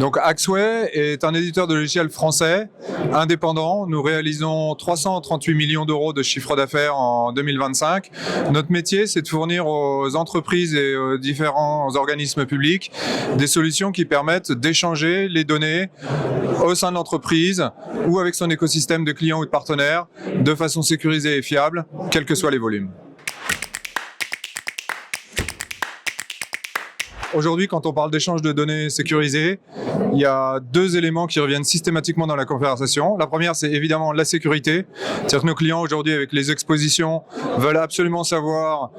Donc Axway est un éditeur de logiciels français, indépendant. Nous réalisons 338 millions d'euros de chiffre d'affaires en 2025. Notre métier, c'est de fournir aux entreprises et aux différents organismes publics des solutions qui permettent d'échanger les données au sein de l'entreprise ou avec son écosystème de clients ou de partenaires de façon sécurisée et fiable, quels que soient les volumes. Aujourd'hui, quand on parle d'échange de données sécurisées, il y a deux éléments qui reviennent systématiquement dans la conversation. La première, c'est évidemment la sécurité. C'est-à-dire que nos clients, aujourd'hui, avec les expositions, veulent absolument savoir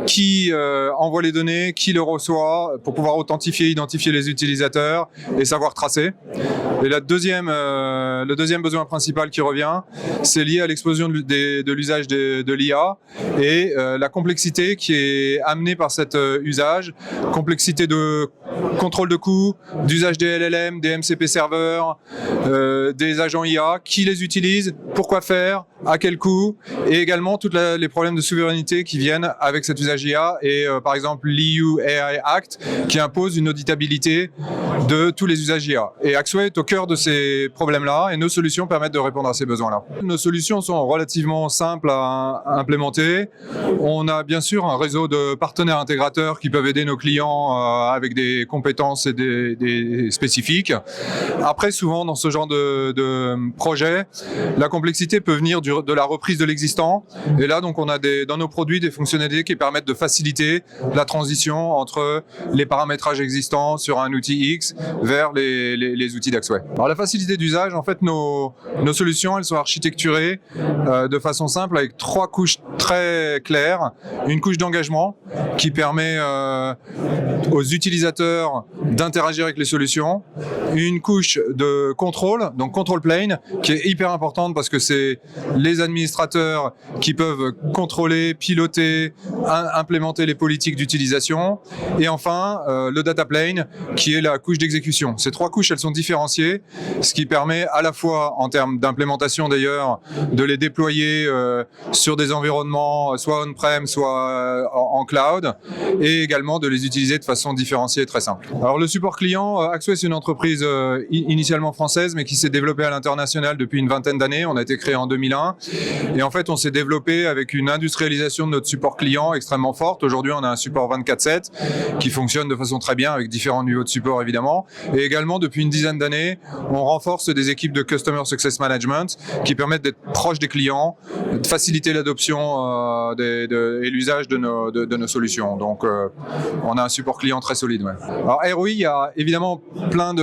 qui envoie les données, qui les reçoit, pour pouvoir authentifier, identifier les utilisateurs et savoir tracer. Et le deuxième besoin principal qui revient, c'est lié à l'explosion de l'usage de l'IA et la complexité qui est amenée par cet usage, complexité de contrôle de coûts, d'usage des LLM, des MCP serveurs, des agents IA, qui les utilisent, pourquoi faire, à quel coût, et également tous les problèmes de souveraineté qui viennent avec cet usage IA et par exemple l'EU AI Act qui impose une auditabilité de tous les usages IA. Et Axway est au cœur de ces problèmes-là et nos solutions permettent de répondre à ces besoins-là. Nos solutions sont relativement simples à implémenter. On a bien sûr un réseau de partenaires intégrateurs qui peuvent aider nos clients avec des compétences et des spécifiques. Après, souvent dans ce genre de projet, la complexité peut venir de la reprise de l'existant. Et là, donc, on a dans nos produits des fonctionnalités qui permettent de faciliter la transition entre les paramétrages existants sur un outil X vers les outils d'Axway. Alors la facilité d'usage, en fait, nos solutions, elles sont architecturées de façon simple avec trois couches très claires. Une couche d'engagement qui permet aux utilisateurs d'interagir avec les solutions. Une couche de contrôle, donc control plane, qui est hyper importante parce que c'est les administrateurs qui peuvent contrôler, piloter, implémenter les politiques d'utilisation. Et enfin, le data plane, qui est la couche d'exécution. Ces trois couches, elles sont différenciées, ce qui permet à la fois, en termes d'implémentation d'ailleurs, de les déployer sur des environnements soit on-prem, soit en cloud, et également de les utiliser de façon différenciée et très simple. Alors le support client, Axway, c'est une entreprise initialement française, mais qui s'est développée à l'international depuis une vingtaine d'années. On a été créé en 2001. Et en fait, on s'est développé avec une industrialisation de notre support client extrêmement forte. Aujourd'hui, on a un support 24/7 qui fonctionne de façon très bien avec différents niveaux de support, évidemment. Et également, depuis une dizaine d'années, on renforce des équipes de Customer Success Management qui permettent d'être proches des clients, de faciliter l'adoption et l'usage de nos solutions. Donc, on a un support client très solide. Ouais. Alors, ROI, il y a évidemment plein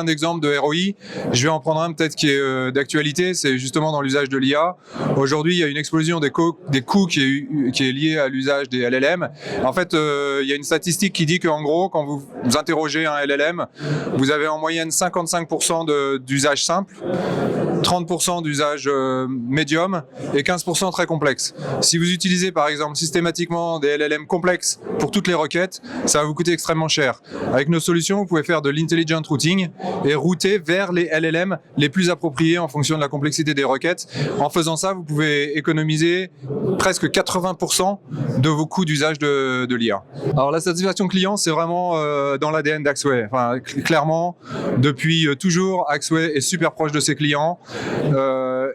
d'exemples de ROI. Je vais en prendre un peut-être qui est d'actualité, c'est justement dans l'usage de l'IA. Aujourd'hui, il y a une explosion des coûts qui est liée à l'usage des LLM. En fait, il y a une statistique qui dit qu'en gros, quand vous interrogez un LLM, vous avez en moyenne 55% d'usage simple, 30% d'usage médium et 15% très complexe. Si vous utilisez par exemple systématiquement des LLM complexes pour toutes les requêtes, ça va vous coûter extrêmement cher. Avec nos solutions, vous pouvez faire de l'intelligent routing et router vers les LLM les plus appropriés en fonction de la complexité des requêtes. En faisant ça, vous pouvez économiser presque 80% de vos coûts d'usage de l'IA. Alors la satisfaction client, c'est vraiment dans l'ADN d'Axway. Enfin, clairement, depuis toujours, Axway est super proche de ses clients.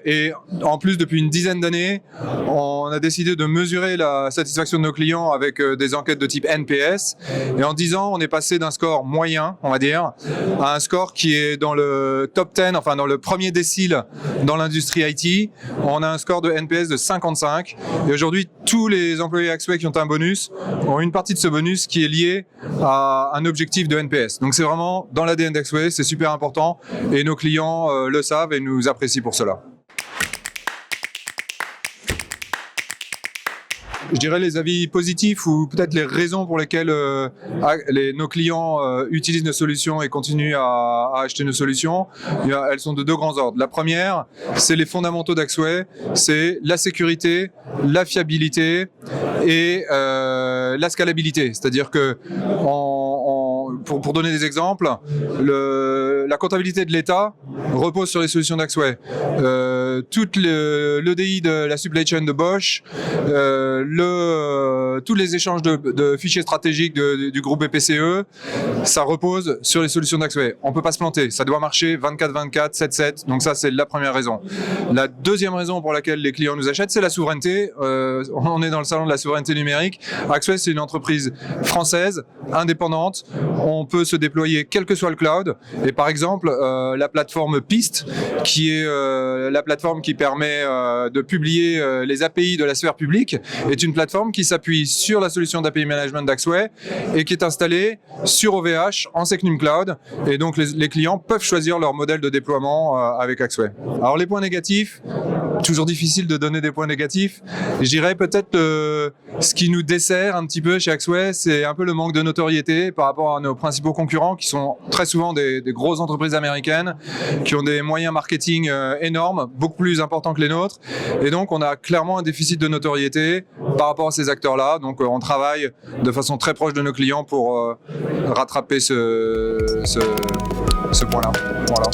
Et en plus, depuis une dizaine d'années, on a décidé de mesurer la satisfaction de nos clients avec des enquêtes de type NPS. Et en 10 ans, on est passé d'un score moyen, on va dire, à un score qui est dans le top 10, enfin dans le premier décile dans l'industrie IT. On a un score de NPS de 55. Et aujourd'hui, tous les employés Axway qui ont un bonus ont une partie de ce bonus qui est liée à un objectif de NPS. Donc c'est vraiment dans l'ADN d'Axway, c'est super important. Et nos clients le savent et nous apprécient pour cela. Je dirais les avis positifs ou peut-être les raisons pour lesquelles nos clients utilisent nos solutions et continuent à acheter nos solutions, elles sont de deux grands ordres. La première, c'est les fondamentaux d'Axway, c'est la sécurité, la fiabilité et la scalabilité. C'est-à-dire que pour donner des exemples, la comptabilité de l'État repose sur les solutions d'Axway. Toute l'EDI de la supply chain de Bosch, tous les échanges de fichiers stratégiques du groupe BPCE, ça repose sur les solutions d'Axway. On ne peut pas se planter, ça doit marcher 24/24, 7/7, donc ça c'est la première raison. La deuxième raison pour laquelle les clients nous achètent, c'est la souveraineté. On est dans le salon de la souveraineté numérique. Axway, c'est une entreprise française, indépendante. On peut se déployer quel que soit le cloud. Et par exemple, la plateforme PIST, qui est la plateforme qui permet de publier les API de la sphère publique, est une plateforme qui s'appuie sur la solution d'API Management d'Axway et qui est installée sur OVH en Secnum Cloud. Et donc, les clients peuvent choisir leur modèle de déploiement avec Axway. Alors, les points négatifs, toujours difficile de donner des points négatifs. Je dirais peut-être ce qui nous dessert un petit peu chez Axway, c'est un peu le manque de notoriété par rapport à nos principaux concurrents qui sont très souvent des grosses entreprises américaines qui ont des moyens marketing énormes, beaucoup plus importants que les nôtres. Et donc, on a clairement un déficit de notoriété par rapport à ces acteurs-là. Donc, on travaille de façon très proche de nos clients pour rattraper ce point-là. Voilà.